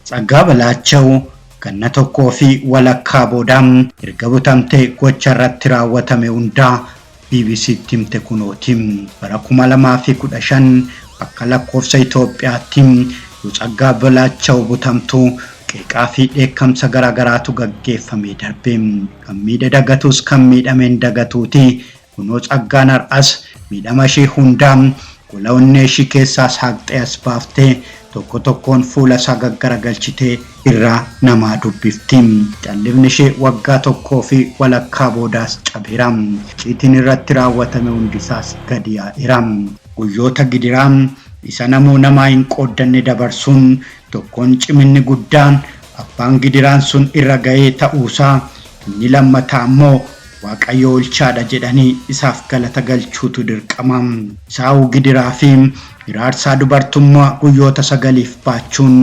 Tsaggaa Balaachoo ganna tokkoo fi walakkaa boodaan erga butamtee gocha irratti raawwatame hundaa BBC'tti himte kunootiin bara 2015 akka lakkoofsa Itoophiyaatti Tsaggaa Balaachoo butamtuu qeeqaa fi dheekkamsa garaagaraatu gaggeeffamee darbee kan miidha dagatus kan miidhameen dagatuuti. Kunoo Tsaggaan har'as miidhama ishee hundaa gola onnee ishee keessaa saaqxee as baaftee tokko tokkoon fuula isaa gaggaragalchitee irraa namaa dubbifti. Callifni ishee waggaa tokkoo fi walakkaa boodaas cabeera. Ciitiin irratti raawwatame hundisaas gadi yaa'eera. Guyyoota gidiraa isa namaa hin qooddanne dabarsuun tokkoon ciminni guddaan abbaan gidiraan sun irra ga'ee ta'uusaa inni lammataa immoo Waaqayyo olchaadha jedhanii isaaf galata galchuutu dirqama. Isaa'uu gidiraa fi hiraarsaa dubartummaa guyyoota 9 baachuun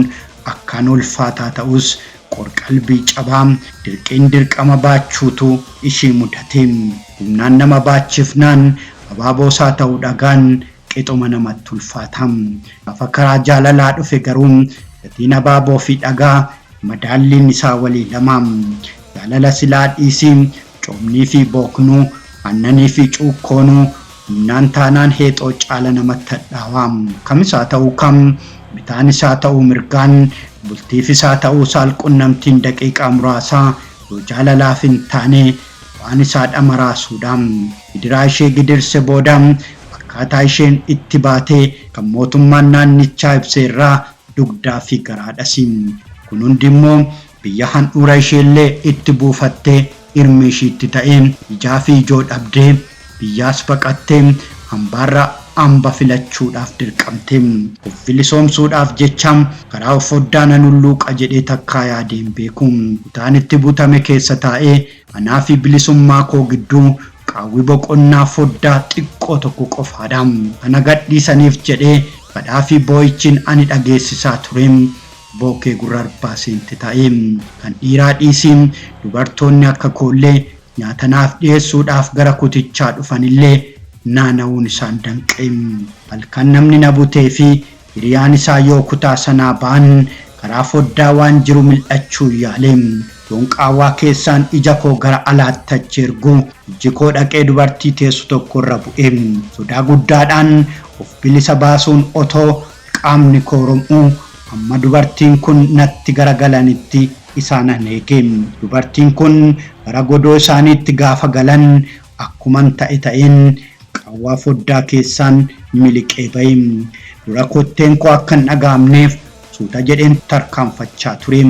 akkaan ulfaataa ta'us qorqalbii cabaa dirqiin dirqama baachuutu ishii mudate. Humnaan nama baachifnaan abaaboosaa ta'uu dhagaan qixuma namatti ulfaata. Gaafa karaa jaalalaa dhufe garuu gatiin abaaboo fi dhagaa madaalliin isaa walii lama. Jaalala silaa dhiisii coomnii fi booknuu annanii fi cuukkoonuu humnaan taanaan heexoo caala namatti hadhaawaa. Kamisaa ta'uu kam bitaan isaa ta'uu mirgaan bultiif isaa ta'uu saalqunnamtiin daqiiqaa muraasaa yoo jaalalaaf hin taane waan isaa dhamaraasuudha. Gidiraa ishee gidirse booda akkaataa isheen itti baatee kan mootummaan naannichaa ibseerraa dugdaa fi garaadhas. Kun hundi immoo biyya handhuura isheellee itti buufattee irmi ishiitti ta'ee ijaa fi ijoo dhabdee biyyaas baqattee hambaarra hamba filachuudhaaf dirqamte. Of bilisoomsuudhaaf jecha karaa foddaan hulluuqa jedhee takkaa yaadeen beeku. Kutaan itti butame keessa taa'ee anaa fi bilisummaa koo gidduu qaawwi boqonnaa foddaa xiqqoo tokko qofaadha. Ana gadhiisaniif jedhee badhaa fi boo'ichiin ani dhageessisaa ture. Bookee gurra arbaaseenti ta'ee kan dhiiraa dhiisiin dubartoonni akka koollee nyaatanaaf dhiyeessuudhaaf gara kutichaa dhufanillee naana'uun isaan danqee. Halkan namni na butee fi hiriyaan isaa yoo kutaa sanaa ba'an karaa foddaa waan jiru mil'achuu yaale. Yoon qaawwaa keessaan ija koo gara alaatti achi ergu iji koo dhaqee dubartii teessu tokko irra bu'ee sodaa guddaadhaan of bilisa baasuun otoo qaamni koo rom'uu amma dubartiin kun natti garagalanitti isaan eege. Dubartiin kun gara godoo isaaniitti gaafa galan akkuman ta'een qaawwaa foddaa keessaan miliqee ba'e. Dura kotteen koo akka hin dhagaamneef suuta jedheen tarkaanfachaa ture.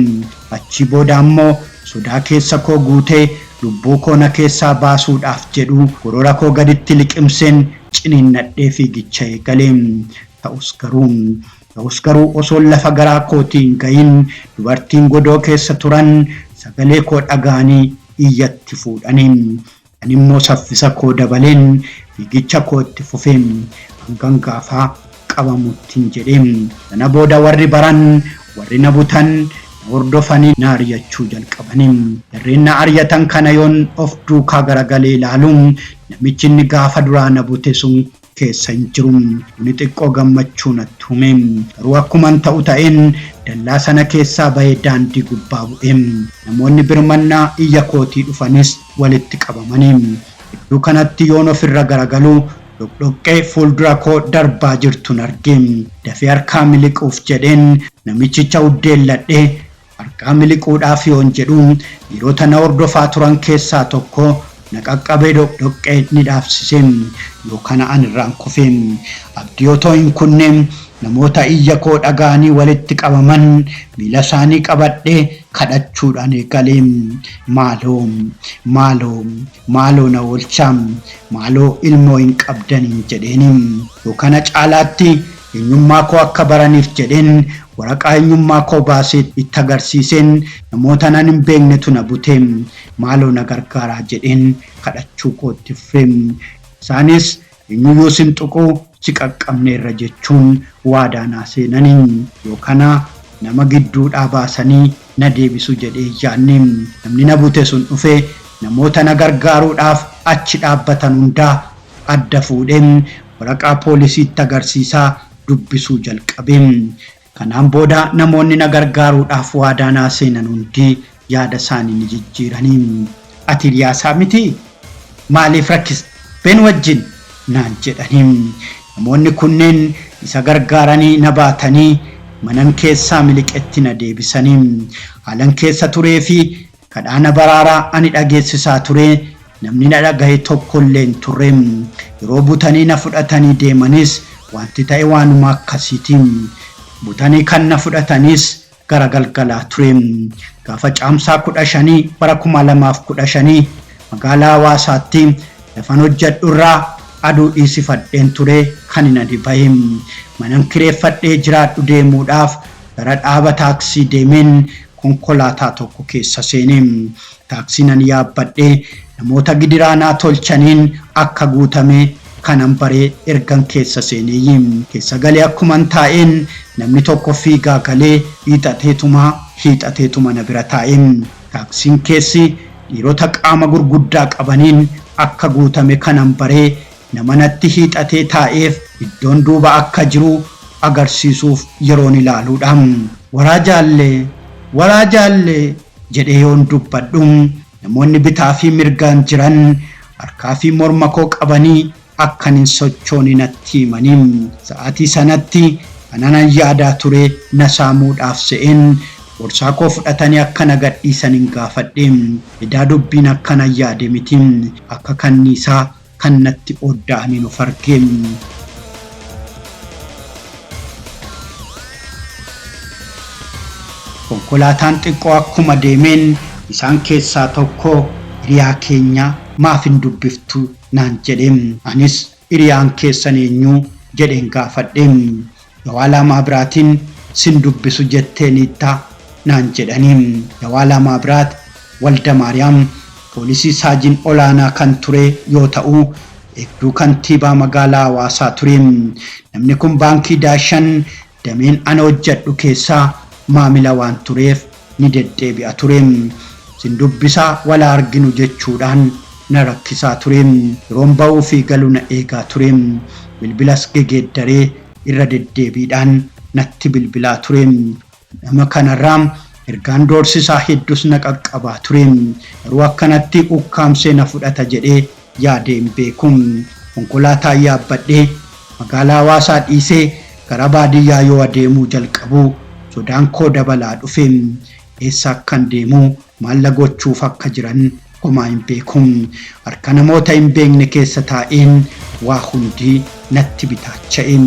Achi booda ammoo sodaa keessa koo guutee lubbuu koo na keessaa baasuudhaaf jedhu gorora koo gaditti liqimseen ciniinnadhee fiigicha eegale. Ta'us garuu osoo lafa garaa kootiin gahin dubartiin godoo keessa turan sagalee koo dhagaanii iyyatti fuudhanii. Ani immoo saffisa koo dabaleen fiigicha koo itti fufeen hangan gaafaa qabamuttiin jedheen. Sana booda warri baran warri na butan hordofanii na ari'achuu jalqabanii. Jarreen na ari'atan kana yoon of duukaa garagalee ilaaluun namichi inni gaafa duraa na bute sun keessa hin jiru. Kuni xiqqoo gammachuu natti uume. Garuu akkuman ta'u ta'een dallaa sana keessaa bahee daandii gubbaa bu'e. Namoonni birmannaa iyya kootii dhufanis walitti qabamanii. Iddoo kanatti yoon ofirra garagalu dhoqqee fuuldura koo darbaa jirtuun arge. Dafee harkaa miliquuf jedheen namichicha uddeelladhee harkaa miliquudhaaf yoon jedhu dhiirota na hordofaa turan keessaa tokko na qaqqabee dhoqqee ni dhaabsise. Yookaan an irraan kufe. Abdiyootoo hin kunneen namoota iyya koo dhagaanii walitti qabaman miila isaanii qabadhee kadhachuudhaan eegalee. Maaloo na oolchaa, maaloo ilmoo hin qabdaniin jedheen. Yookaan caalaatti eenyummaa koo akka baraniif jedheen waraqaa eenyummaa koo baasee itti agarsiiseen namoota nan hin beeknetu na bute. Maaloo na gargaaraa jedheen kadhachuu kootti fufe. Isaanis eenyuyyuu sin tuquu si qaqqabneerra jechuun waadaa naa seenanii. Yookaan nama gidduudhaa baasanii na deebisu jedhee yaanne. Namni na bute sun dhufee namoota na gargaaruudhaaf achi dhaabbatan hundaa adda fuudheen waraqaa poolisiitti agarsiisaa dubbisuu jalqabeen. Kanaan booda namoonni na gargaaruudhaaf waadaa seenan hundi yaada isaanii ni jijjiiranii. Ati Iliyaasaa miti? Maaliif rakkista? Ben wajjin naan jedhanii. Namoonni kunneen isa gargaaranii na baatanii manan keessaa miliqetti na deebisanii. Haalan keessa turee fi kadhaa na baraaraa ani dhageessisaa ture namni na dhagahe tokkollee hin turre. Yeroo butanii na fudhatanii deemanis wanti ta'e waanuma akkasiitiin. Butanii kan na fudhatanis gara galgalaa ture. Gaafa caamsaa 15 bara 2015 magaalaa Hawaasaatti lafan hojjedhurraa aduu dhiisifadheen ture kan hin adibahe. Manan kireeffadhee jiraadhu deemuudhaaf gara dhaaba taaksii deemeen konkolaataa tokko keessa seenee. Taaksiin yaabbadhee namoota gidiraanaa tolchaniin akka guutame kanan baree ergan keessa seenee. Keessa galee akkuman taa'een namni tokko fiigaa galee hiixateetuma na bira taa'e. Taaksiin keessi dhiirota qaama gurguddaa qabaniin akka guutame kanan baree nama natti hiixatee taa'eef iddoon duuba akka jiru agarsiisuuf yeroon ilaaluudha. Waraa jaallee jedhee yoon dubbadhu namoonni bitaa fi mirgaan jiran harkaa fi morma koo qabanii akkan hin sochoone natti himanii. Sa'aatii sanatti kanan yaadaa ture na saamuudhaaf se'een borsaa koo fudhatanii akka na gadhiisan hin gaafadhe. Edaa dubbiin akkana yaade miti akka kanniisaa kan natti odda'anii nuuf arge. Konkolaataan xiqqoo akkuma deemeen isaan keessaa tokko hiriyaa keenya maaf hin dubbiftu naan jedhe. Anis hiriyaan keessan eenyu jedheen gaafadhe. Yawaalaa Maabiraatiin sin dubbisu jetteenitta naan jedhanii. Yawaalaa Maabiraat Walda Maariyaam poolisii saajin olaanaa kan ture yoo ta'u eegduu kantiibaa magaalaa Hawaasaa ture. Namni kun baankii Daashan dameen ana hojjedhu keessaa maamila waan tureef ni deddeebi'a ture. Sin dubbisaa wala arginu jechuudhaan na rakkisaa ture. Yeroon ba'uu fi galuu na eegaa ture. Bilbilas gegeeddaree irra deddeebiidhaan natti bilbilaa ture. Nama kanarraa ergaan doorsisaa hedduus na qaqqabaa ture. Yeroo akkanatti ukkaamsee na fudhata jedhee yaadee hin beeku. Konkolaataa yaabbadhee magaalaa Hawaasaa dhiisee gara baadiyyaa yoo adeemuu jalqabu sodaan koo dabalaa dhufe. Eessa akkan deemu maal gochuuf akka jiran homaa hin beeku. Harka namoota hin beekne keessa taa'een waa hundi natti bitaacha'e.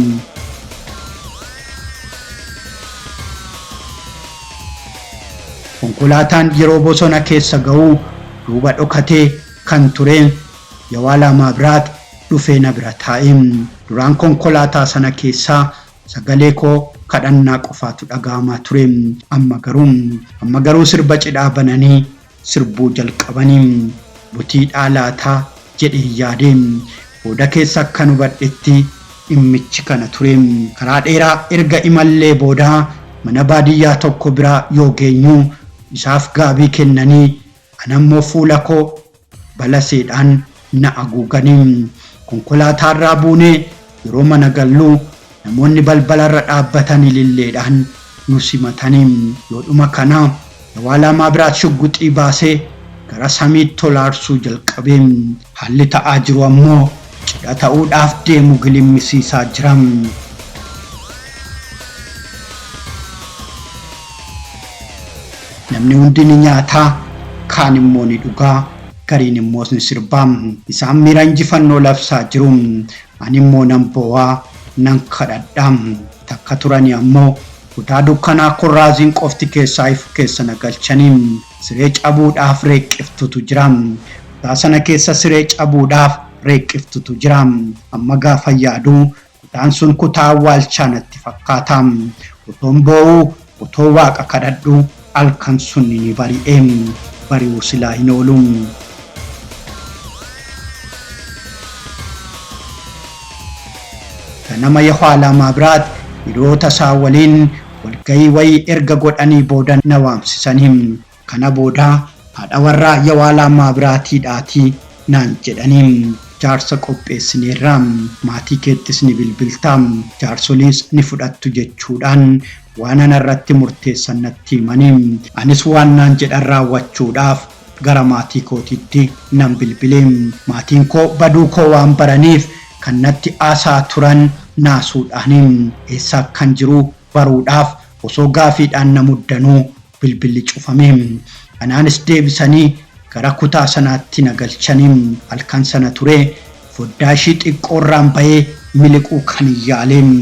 Konkolaataan yeroo bosona keessa ga'u duuba dhokatee kan ture. Yawaalaa Maabiraat dhufee na bira taa'e. Duraan konkolaataa sana keessaa sagalee koo kadhannaa qofaatu dhaga'amaa ture. Amma garuu sirba cidhaa bananii sirbuu jalqabanii. Butii dhaalaataa jedhee yaade. Booda keessa akkan hubadhetti dhimmichi kana ture. Karaa dheeraa erga imallee booda mana baadiyyaa tokko biraa yoo geenyu isaaf gaabii kennanii anammoo fuula koo balaseedhaan na haguuganii. Konkolaataarraa buunee yeroo mana gallu namoonni balbalarra dhaabbatanii lilleedhaan nu simatanii. Yoodhuma kana Yawaalaa Maabiraat shugguxii baasee gara samiitti tolaarsuu jalqabee. Haalli ta'aa jiru ammoo cidha ta'uudhaaf deemu gilimmisiisaa jira. Namni hundi ni nyaataa, kaan immoo ni dhugaa, gariin immoo ni sirbaa. Isaan miira injifannoo labsaa jiru. Ani immoo nan boo'aa nan kadhadhaa. Takka turanii ammoo kutaa dukkanaa kurraaziin qofti keessaa ifu keessa na galchanii. Siree cabuudhaaf reeqqiftutu jira. Kutaa sana keessa siree cabuudhaaf reeqqiftutu jira. Amma gaafa yaadu kutaan sun kutaa awwaalchaa natti fakkaata. Otoon boo'uu, otoo waaqa kadhadhu halkan sun ni bari'e. Bari'uu silaa hin oolu. Ganama Yawaalaa Maabiraat hiriyoota isaa waliin walgahii wayii erga godhanii booda na waamsisanii. Kana booda haadha warraa Yawaalaa Maabiraatiidhaatii naan jedhanii. Jaarsa qopheessineerra, maatii keettis ni bilbilta, jaarsoliis ni fudhattu jechuudhaan waan anarratti murteessan natti himanii anis waan naan jedhan raawwachuudhaaf gara maatii kootiitti nan bilbilee maatiin koo baduu koo waan baraniif kan natti aasaa turan naasuudhaan eessa kan jiru baruudhaaf osoo gaafiidhaan na muddanuu bilbilli cufame. Anaanis deebisanii gara kutaa sanaatti na galchanii halkan sana ture foddaa ishii xiqqoorraan bahee miliquu kan yaaleen.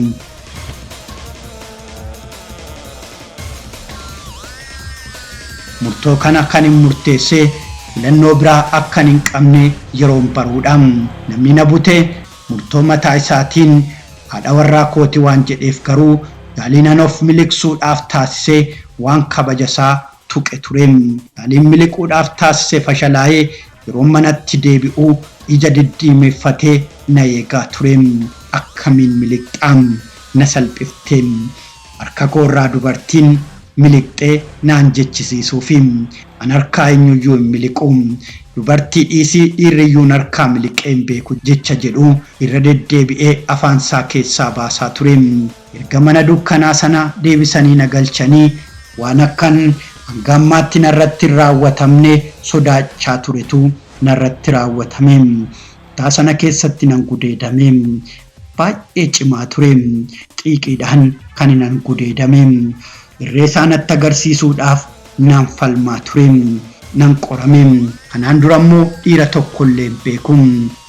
Murtoo kana kan hin murteessee filannoo biraa akkan hin qabne yeroon baruudhaan namni na bute murtoo mataa isaatiin haadha warraa kooti waan jedheef garuu yaaliin of miliqsuudhaaf taasisee waan kabajasaa tuqe ture. Yaaliin miliquudhaaf taasisee fashalaa'ee yeroo manatti deebi'uu ija diddiimeeffatee na eegaa ture. Akkamiin miliqxaam na salphiftee harka koorraa dubartiin miliqxee naan jechisiisuufi an harkaa eenyuyyuu hin miliqu dubartii dhiisii dhiirriyyuun harkaa miliqee hin beeku jecha jedhu irra deddeebi'ee afaansaa keessaa baasaa ture. Erga mana dukkanaa sana deebisanii na galchanii waan akkan hanga ammaatti narratti raawwatamne sodaachaa turetu narratti raawwatame. Kutaa sana keessatti nan gudeedame. Baay'ee cimaa ture. Xiiqiidhaan kan nan gudeedame. Irreesaa natti agarsiisuudhaaf nan falmaa ture. Nan qorame. Kanaan dura immoo dhiira tokkollee beeku.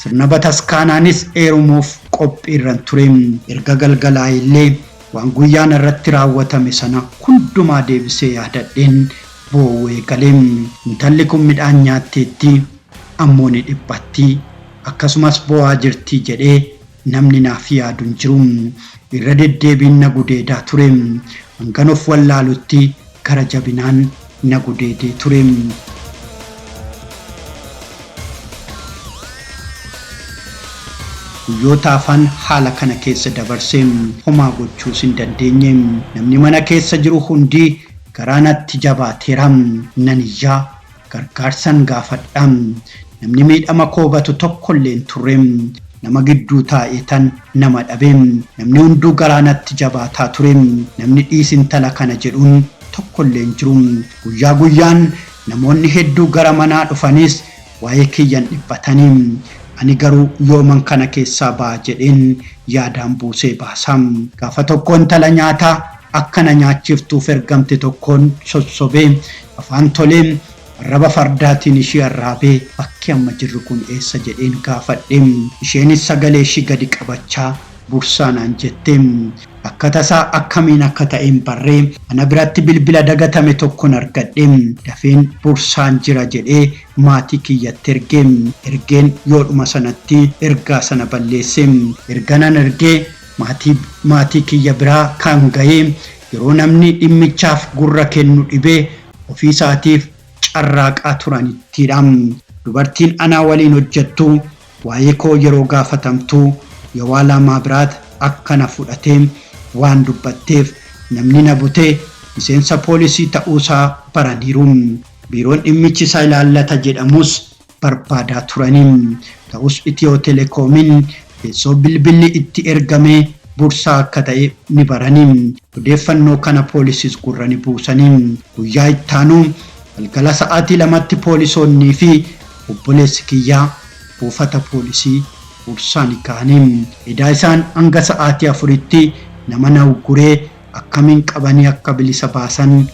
Sirna bataskaanaanis heerumuuf qophiirran ture. Erga galgalaa illee waan guyyaan irratti raawwatame sana hundumaa deebisee yaadadheen boo'ee galee. Intalli kun midhaan nyaatteetti ammoo ni dhiphatti akkasumas boo'aa jirti jedhee namni naaf yaadu hin jiru. Irra deddeebiin na gudeedaa ture. Hangan of wallaalutti gara jabinaan na gudeedee ture. Guyyoota afaan haala kana keessa dabarsee homaa gochuus hin dandeenye. Namni mana keessa jiru hundi garaa natti jabaateera. Nan iyyaa gargaarsan gaafadha. Namni miidhama koobatu tokkollee hin turre. Nama gidduu taa'ee tan nama dhabe. Namni hunduu garaa natti jabaataa ture. Namni dhiis intala kana jedhuun tokkollee hin jiru. Guyyaa guyyaan namoonni hedduu gara manaa dhufanis waa'ee kiyyan dhiphatanii. Ani garuu yooman kana keessaa ba'a jedheen yaadaan buusee baasam. Gaafa tokko intala nyaataa akkana nyaachiftuuf ergamte tokkoon sossobee afaan tolee arraba fardaatiin ishee arraabee bakki amma jirru kun eessa jedheen gaafadhe. Isheenis sagalee ishii gadi qabachaa bursaanaan jette. Akka tasaa akkamiin akka ta'een barree ana biratti bilbila dagatame tokkon argadhe. Dafeen bursaan jira jedhee maatii kiyyatti ergeen yoodhuma sanatti ergaa sana balleesse. Erganan ergee maatii kiyya biraa kan ga'ee yeroo namni dhimmichaaf gurra kennu dhibee ofii isaatiif carraaqaa turanittiidha. Dubartiin anaa waliin hojjettu waa'ee koo yeroo gaafatamtu yoo lamaa biraat akkana fudhatee waan dubbatteef namni na butee miseensa poolisii ta'uusaa baraniiru. Biiroon dhimmichi isaa ilaallata jedhamus barbaadaa turanii. Ta'us Itiyoo Telekoomiin teessoo bilbilli itti ergamee bursaa akka ta'e ni baranii. Odeeffannoo kana poolisiis gurra ni buusanii. Guyyaa ittaanuu galgala sa'aatii 2tti poolisoonnii fi obboleessi kiyyaa buufata poolisii bursaan ka'anii. Edaa isaan hanga sa'aatii 4tti nama na ugguree akkamiin qabanii akka bilisa baasan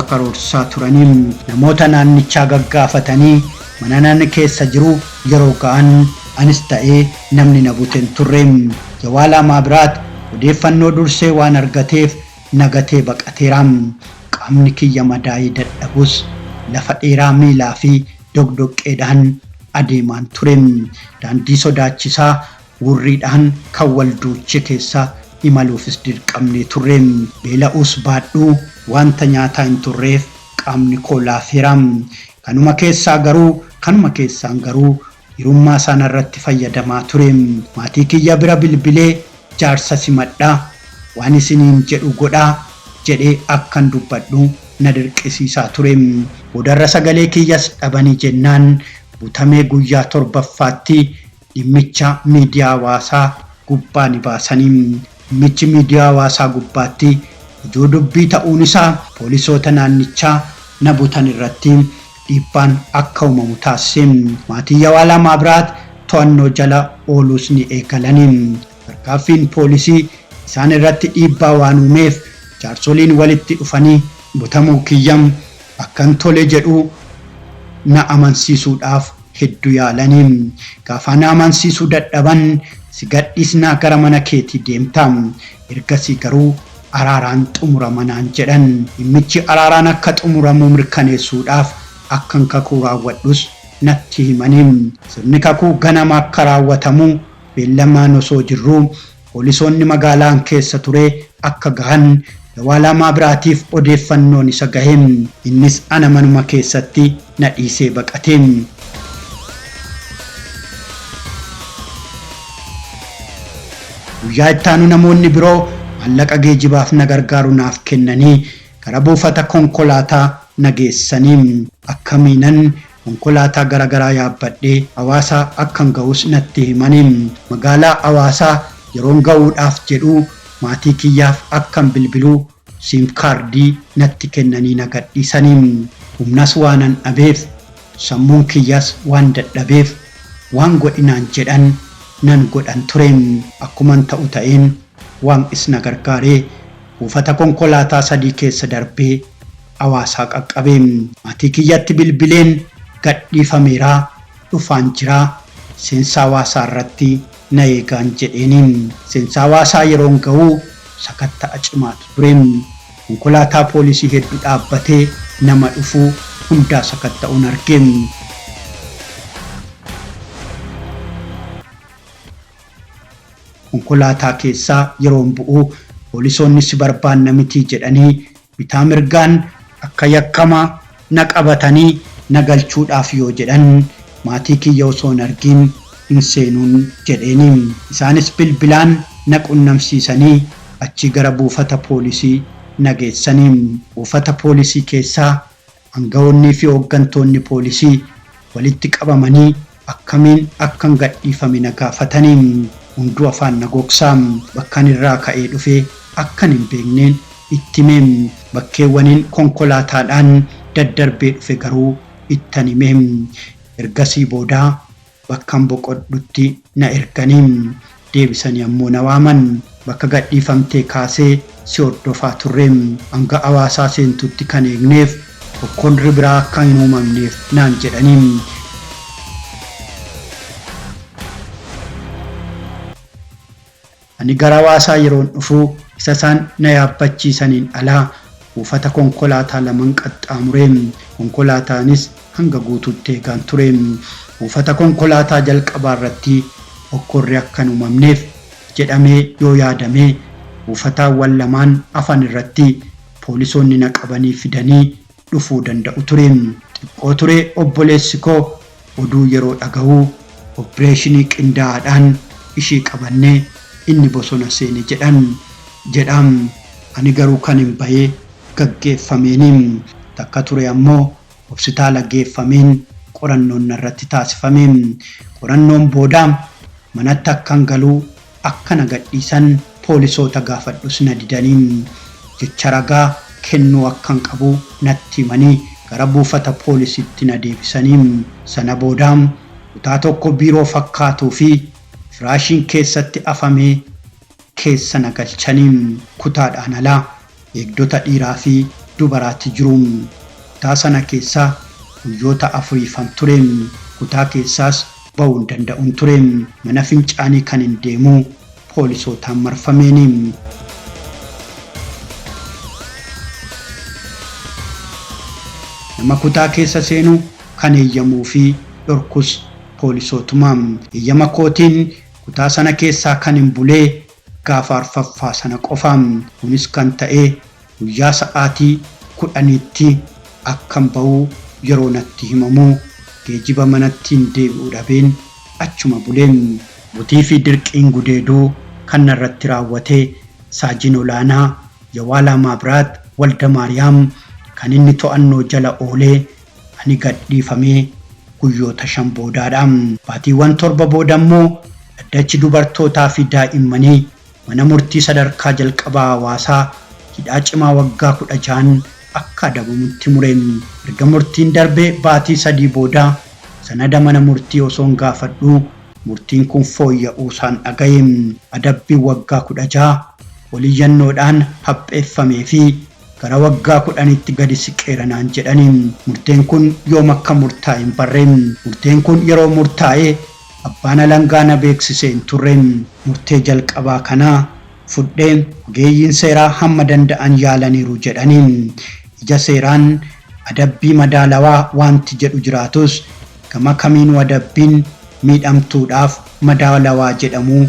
karoorsaa turanii. Namoota naannichaa gaggaafatanii mana naan keessa jiru yeroo ga'an anis ta'ee namni na buteen turre. Yoo lamaa biraat odeeffannoo dursee waan argateef nagatee baqateera. Qaamni kiyya madaa'ee dadhabus lafa dheeraa miilaa fi dogdoqqeedhaan adeemaan ture. Daandii sodaachisaa wurriidhaan kan wal duuche keessa imaluufis dirqamnee turre. Beela'uus baadhuu wanta nyaataa hin turreef qaamni koo laafeera. Kanuma keessaan garuu hirummaa isaan irratti fayyadamaa ture. Maatii kiyya bira bilbilee jaarsa simadhaa waan isiniin jedhu godhaa jedhee akkan dubbadhu na dirqisiisaa ture. Boodarra sagalee kiyyas dhabanii jennaan butamee guyyaa 7ffaatti dhimmicha miidiyaa hawaasaa gubbaa ni baasanii. Dhimmichi miidiyaa hawaasaa gubbaatti ijoo dubbii ta'uun isaa poolisoota naannichaa na butan irratti dhiibbaan akka uumamu taasise. Maatii Yawaalaa Maabiraat to'annoo jala ooluus ni eegalaniin. Tarkaanfiin poolisii isaan irratti dhiibbaa waan uumeef jaarsoliin walitti dhufanii butamuu kiyyam akkan tole jedhu na amansiisuudhaaf hedduu yaalanii. Gaafa na amansiisuu dadhaban si gadhiisnaa gara mana keetii deemtaa, ergasii garuu araaraan xumurama naan jedhan. Dhimmichi araaraan akka xumuramu mirkaneessuudhaaf akkan kakuu raawwadhus natti himanii. Sirni kakuu ganama akka raawwatamu beellamaan osoo jirru poolisoonni magaalaan keessa ture akka gahan Yawaalaa Maabiraatiif odeeffannoon isa gaheen. Innis ana manuma keessatti na dhiisee baqate. Guyyaa itti aanu namoonni biroo maallaqa geejibaaf na gargaaru naaf kennanii gara buufata konkolaataa na geessanii. Akkamiinan konkolaataa garagaraa yaabbadhee Hawaasaa akkan ga'us natti himanii. Magaalaa Hawaasaa yeroon ga'uudhaaf jedhu maatii kiyyaaf akkan bilbiluu siim kaardii natti kennanii na gadhiisanii. Humnas waanan dhabeef sammuun kiyyas waan dadhabeef waan godhinaan jedhan nan godhan ture. Akkuman ta'u ta'een waan isna gargaaree buufata konkolaataa 3 keessa darbee Hawaasaa qaqqabee. Maatii kiyyatti bilbileen gadhiifameeraa dhufaan jiraa seensa Hawaasaa irratti na eegaan jedheeniin. Seensa Hawaasaa yeroon ga'uu sakatta'a cimaatu ture. Konkolaataa poolisii hedduu dhaabbatee nama dhufuu hundaa sakatta'uun arge. Konkolaataa keessaa yeroon bu'uu poolisoonni si barbaanna miti jedhanii bitaa mirgaan akka yakkamaa na qabatanii na galchuudhaaf yoo jedhan maatii kiyya osoo hin argin hin seenuun jedheeniin. Isaanis bilbilaan na qunnamsiisanii achi gara buufata poolisii na geessanii. Buufata poolisii keessaa aangawoonnii fi hooggantoonni poolisii walitti qabamanii akkamiin akkan gadhiifame na gaafatanii. Hunduu afaan na gogsaa. Bakkan irraa ka'ee dhufee akkan hin beekneen itti himee. Bakkeewwaniin konkolaataadhaan daddarbee dhufe garuu ittan himee. Ergasii boodaa bakkan boqodhutti na erganii. Deebisanii ammoo na waaman. Bakka gadhiifamtee kaasee si hordofaa turre. Hanga Hawaasaa seentutti kan eegneef tokkorri biraa akka hin uumamneef naan jedhanii. Ani gara Hawaasaa yeroon dhufu isa isaan na yaabbachiisaniin alaa buufata konkolaataa 2 qaxxaamure. Konkolaataanis hanga guutuutti eegaan ture. Buufata konkolaataa jalqabaa irratti okkorri akka hin uumamneef jedhamee yoo yaadame buufataawwan lamaan afan irratti poolisoonni na qabanii fidanii dhufuu danda'u ture. Xiqqoo ture obboleessi koo oduu yeroo dhaga'u opereeshinii qindaa'aadhaan ishii qabannee inni bosona seene jedhan. Ani garuu kan hin bahee gaggeeffameen. Takka ture ammoo hospitaala geeffameen qorannoon irratti taasifameen. Qorannoon booda manatti akkan galuu akka na gadhiisan poolisoota gaafadhus na didanii. Jecha ragaa kennuu akkan qabu natti himanii gara buufata poolisiitti na deebisanii. Sana booda kutaa tokko biiroo fakkaatuu fi firaashiin keessatti afamee keessa na galchanii. Kutaadhaan alaa eegdota dhiiraa fi dubaraatti jiru. Kutaa sana keessaa guyyoota 4 ture. Kutaa keessaas ba'uu hin danda'uun ture. Mana fincaanii kan hin deemu poolisootaan marfameen. Nama kutaa keessa seenu kan eeyyamuu fi dhorkus poolisootuma. Eeyyama kootiin kutaa sana keessaa kan hin bulee gaafa arfaffaa sana qofa. Kunis kan ta'e guyyaa sa'aatii 10tti akkan ba'uu yeroo natti himamu geejiba manattiin deebi'uu dhabeen achuma buleen. Butii fi dirqiin gudeeduu kan narratti raawwate saajin olaanaa Yawaalaa Maabiraat Walda Maariyaam kan inni to'annoo jala oolee ani gadhiifamee guyyoota 5 boodaadha. Baatiiwwan 7 booda immoo dhaddachi dubartootaa fi daa'immanii mana murtii sadarkaa jalqabaa Hawaasaa hidhaa cimaa waggaa 16 akka adabamutti mure. Erga murtiin darbee baatii 3 booda sanada mana murtii osoon gaafadhu murtiin kun fooyya'uusaan dhagaye. Adabbii waggaa 16 waliyyannoodhaan hapheeffamee fi gara waggaa 10tti gadi siqeeranaan jedhanii. Murteen kun yoom akka murtaa'e hin barre. Murteen kun yeroo murtaa'e abbaan alangaa na beeksisee hin turre. Murtee jalqabaa kanaa fudhee ogeeyyiin seeraa hamma danda'an yaalaniiru jedhanii. Ija seeraan adabbii madaalawaa wanti jedhu jiraatus gama kamiinuu adabbiin miidhamtuudhaaf madaalawaa jedhamu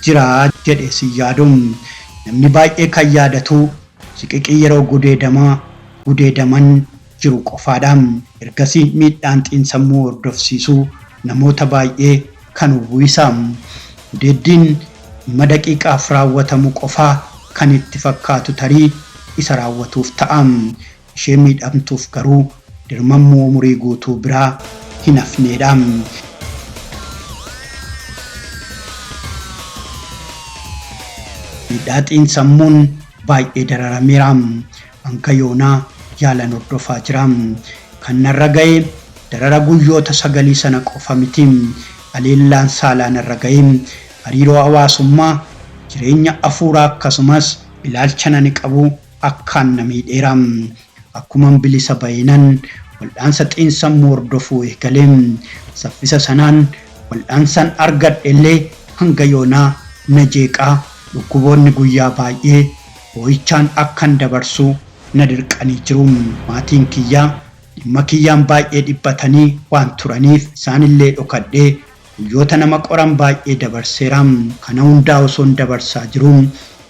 jira jedhee si yaadu. Namni baay'ee kan yaadatu siqiqii yeroo gudeedaman jiru qofaadha. Ergasii miidhaan xiinsammuu hordofsiisu namoota baay'ee kan uwwisa. Gudeeddiin dhimma daqiiqaaf raawwatamu qofaa kan itti fakkaatu tarii isa raawwatuuf ta'a. Ishee miidhamtuuf garuu dirmammoo umurii guutuu biraa hin hafneedha. Miidhaa xiinsammuun baay'ee dararameera. Hanga yoonaa yaalan hordofaa jira. Kan narra ga'e darara guyyoota 9 sana qofa miti. Aleellaan saalaan irra ga'e hariiroo hawaasummaa, jireenya afuuraa akkasumas ilaalcha nani qabu akkaan na miidheera. Akkuman bilisa ba'inan wal'aansa xiinsammuu hordofuu eegalee. Saffisa sanaan wal'aansaan argadhe illee hanga yoonaa na jeeqaa. Dhukkuboonni guyyaa baay'ee boo'ichaan akkan dabarsu na dirqanii jiru. Maatiin kiyyaa dhimma kiyyaan baay'ee dhiphatanii waan turaniif isaanillee dhokadhee guyyoota nama qoran baay'ee dabarseera. Kana hundaa osoon dabarsaa jiru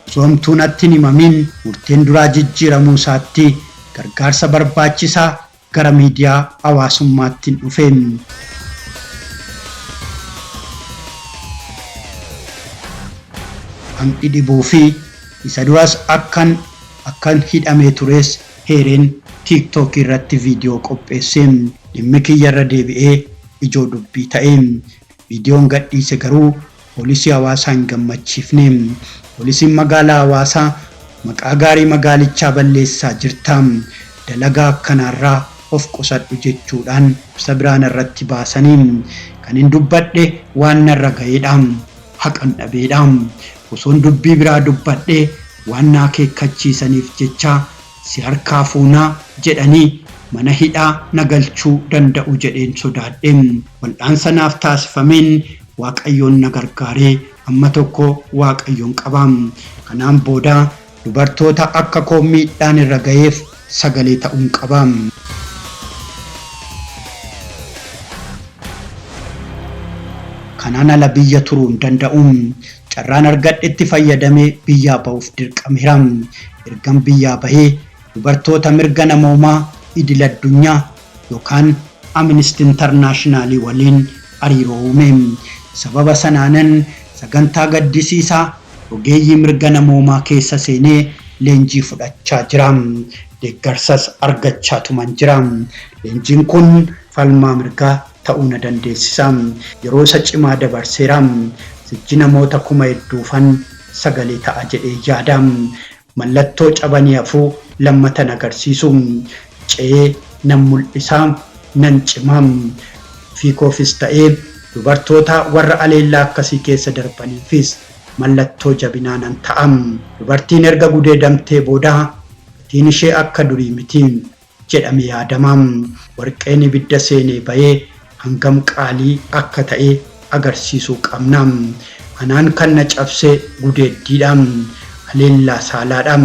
osoomtuu natti hin himamin murteen duraa jijjiiramuu isaatti gargaarsa barbaachisaa gara miidiyaa hawaasummaatti dhufe. Hammi dhibuu fi isa duras akkan hidhamee tures heereen TikTok irratti viidiyoo qopheesse. Dhimmi kiyya irra deebi'ee ijoo dubbii ta'e. Viidiyoon gadhiise garuu poolisii hawaasaa hin gammachiifne. Poolisiin magaalaa hawaasaa maqaa gaarii magaalichaa balleessaa jirta. Dalagaa akkanaarraa of qusadhu jechuudhaan ibsa biraan irratti baasanii. Kan hin dubbadhe waan narra ga'eedha. Haqan dhabeedha. Osoon dubbii biraa dubbadhe waan na akeekkachiisaniif jecha si harkaa fuunaa jedhanii mana hidhaa na galchuu danda'u jedheen sodaadhe. Wal'aansa naaf taasifameen Waaqayyoon na gargaaree amma tokko Waaqayyoon qaba. Kanaan booda dubartoota akka koo miidhaan irra ga'eef sagalee ta'uun qaba. Kanaan ala biyya turuu hin danda'u. Carraan argadhetti fayyadamee biyyaa ba'uuf dirqameera. Ergan biyyaa bahee dubartoota mirga namoomaa idil addunyaa yookaan Amnesty International waliin hariiroo uume. Sababa sanaanan sagantaa gaddisiisaa ogeeyyii mirga namoomaa keessa seenee leenjii fudhachaa jira. Deeggarsas argachaa tuman jira. Leenjiin kun falmaa mirgaa ta'uu na dandeessisa. Yeroo isa cimaa dabarseera. Sichi namoota kuma hedduufan sagalee ta'a jedhee yaada. Mallattoo cabanii hafuu lammatan agarsiisu. Ce'ee nan mul'isaa nan cimaa. Fiikoofis ta'ee dubartoota warra aleellaa akkasii keessa darbaniifis mallattoo jabinaa nan ta'a. Dubartiin erga gudeedamtee booda gatiin ishee akka durii miti jedhame yaadama. Warqeen ibidda seenee bahee hangam qaalii akka ta'e agarsiisuu qabna. Anaan kan na cabse gudeeddiidha. Aleellaa saalaadha.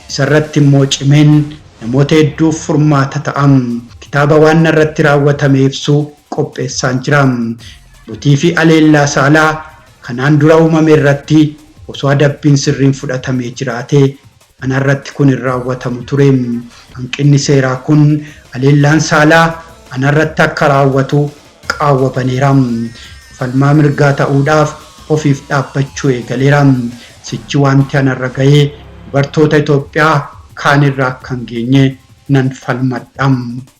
Isarratti immoo cimeen namoota hedduuf furmaata ta'a. Kitaaba waan irratti raawwatame ibsu qopheessaan jira. Butii fi aleellaa saalaa kanaan dura uumame irratti osoo adabbiin sirriin fudhatamee jiraate anarratti kun hin raawwatamu ture. Hanqinni seeraa kun aleellaan saalaa anarratti akka raawwatu qaawwa baneera. Falmaa mirgaa ta'uudhaaf ofiif dhaabbachuu eegaleera. Sichi wanti anarra ga'ee dubartoota Itoophiyaa kaan irraa akka hin geenye nan falmadha.